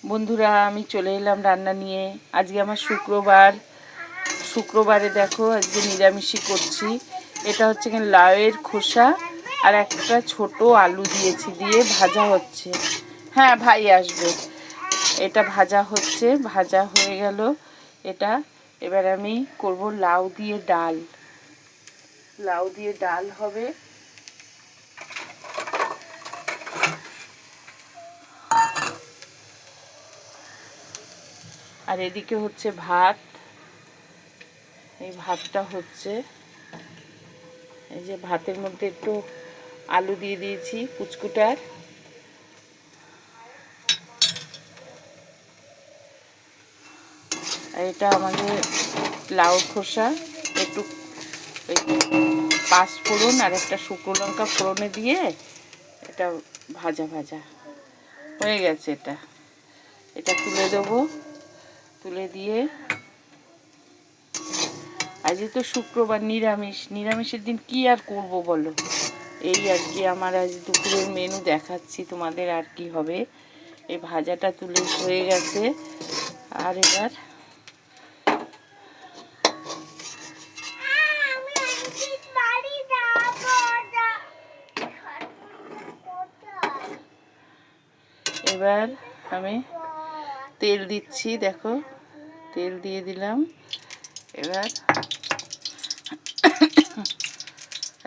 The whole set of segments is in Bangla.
বন্ধুরা, আমি চলে এলাম রান্না নিয়ে। আজকে আমার শুক্রবারে দেখো আজকে নিরামিষই করছি। এটা হচ্ছে লাউয়ের খোসা আর একটা ছোট আলু দিয়েছি, দিয়ে ভাজা হচ্ছে। হ্যাঁ, ভাই আসবে। এটা ভাজা হচ্ছে, ভাজা হয়ে গেল এটা। এবার আমি করব লাউ দিয়ে ডাল। লাউ দিয়ে ডাল হবে। আর এদিকে হচ্ছে ভাত। এই ভাতটা হচ্ছে, এই যে ভাতের মধ্যে একটু আলু দিয়ে দিয়েছি কুচকুটার। আর এটা আমাদের লাউ খোসা, একটু পাঁচ ফোড়ন আর একটা শুকনো লঙ্কা ফোড়নে দিয়ে এটা ভাজা ভাজা হয়ে গেছে। এটা তুলে দেবো। তুলে দিয়ে, আজকে তো শুক্রবার, নিরামিষের দিন কি আর করব বলো। এই আর কি আমার আজ দুপুরের মেনু দেখাচ্ছি তোমাদের। আর কি হবে, এই ভাজাটা তুলে হয়ে গেছে। আর এবার আমি তেল দিচ্ছি, দেখো তেল দিয়ে দিলাম। এবার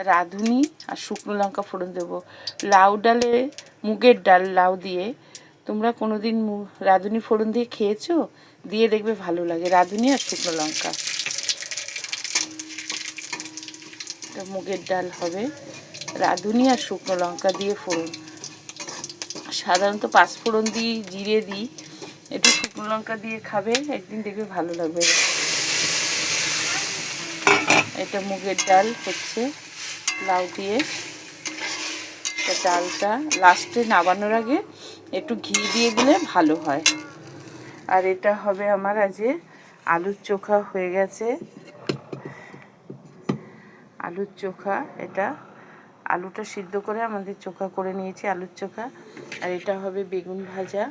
রাঁধুনি আর শুকনো লঙ্কা ফোড়ন দেবো। লাউ ডালে, মুগের ডাল লাউ দিয়ে তোমরা কোনো দিন রাঁধুনি ফোড়ন দিয়ে খেয়েছো? দিয়ে দেখবে ভালো লাগে, রাঁধুনি আর শুকনো লঙ্কা। এটা মুগের ডাল হবে, রাঁধুনি আর শুকনো লঙ্কা দিয়ে ফোড়ন। সাধারণত পাঁচফোড়ন দিই, জিরে দিই, একটু শুকনো লঙ্কা দিয়ে খাবে, একদিন দেখবে ভালো লাগবে। এটা মুগের ডাল হচ্ছে লাউ দিয়ে। ডালটা লাস্টে নামানোর আগে একটু ঘি দিয়ে দিলে ভালো হয়। আর এটা হবে আমার আজকে আলুর চোখা হয়ে গেছে। আলুর চোখা, এটা আলুটা সিদ্ধ করে আমাদের চোখা করে নিয়েছি, আলুর চোখা। আর এটা হবে বেগুন ভাজা।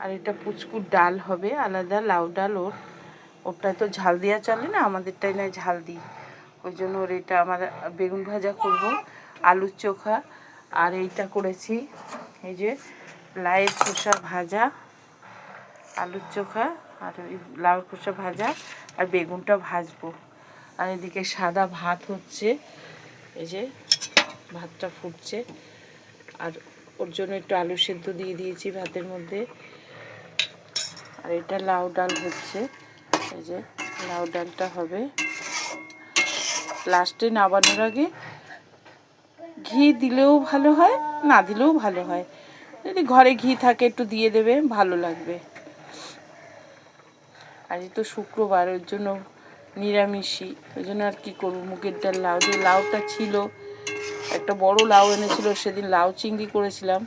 আর এটা পুচকুর ডাল হবে আলাদা, লাউ ডাল। ওরটায় তো ঝাল দেওয়া চলে না, আমাদেরটাই নয় ঝাল দিই, ওই জন্য ওর এটা আমার বেগুন ভাজা করব, আলুর চোখা। আর এইটা করেছি, এই যে লাউয়ের খোসা ভাজা, আলুর চোখা আর ওই লাউয়ের খোসা ভাজা, আর বেগুনটা ভাজবো। আর এদিকে সাদা ভাত হচ্ছে, এই যে ভাতটা ফুটছে। আর ওর জন্য একটু আলু সেদ্ধ দিয়ে দিয়েছি ভাতের মধ্যে। আর এটা লাউ ডাল হচ্ছে, এই যে লাউ ডালটা হবে। লাস্টে নামানোর আগে ঘি দিলেও ভালো হয়, না দিলেও ভালো হয়। যদি ঘরে ঘি থাকে একটু দিয়ে দেবে, ভালো লাগবে। আজ তো শুক্রবার, ওর জন্য নিরামিষই, ওই জন্য আর কি করবো। মুগের ডাল লাউ দিয়ে, লাউটা ছিল একটা বড় লাউ এনেছিল সেদিন, লাউ চিংড়ি করেছিলাম,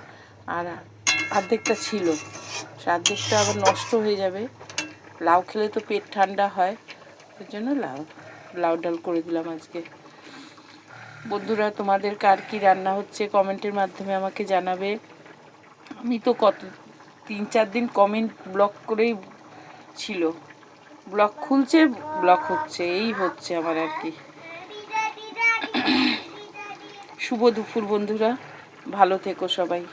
আর অর্ধেকটা ছিল, অর্ধেকটা আবার নষ্ট হয়ে যাবে। লাউ খেলে তো পেট ঠান্ডা হয়, ওই জন্য লাউ ডাল করে দিলাম আজকে। বন্ধুরা, তোমাদের কার কী রান্না হচ্ছে কমেন্টের মাধ্যমে আমাকে জানাবে। আমি তো 3-4 দিন কমেন্ট ব্লক করেই ছিল, ব্লক খুলছে ব্লক হচ্ছে, এই হচ্ছে আমার আর কি। শুভ দুপুর বন্ধুরা, ভালো থেকো সবাই।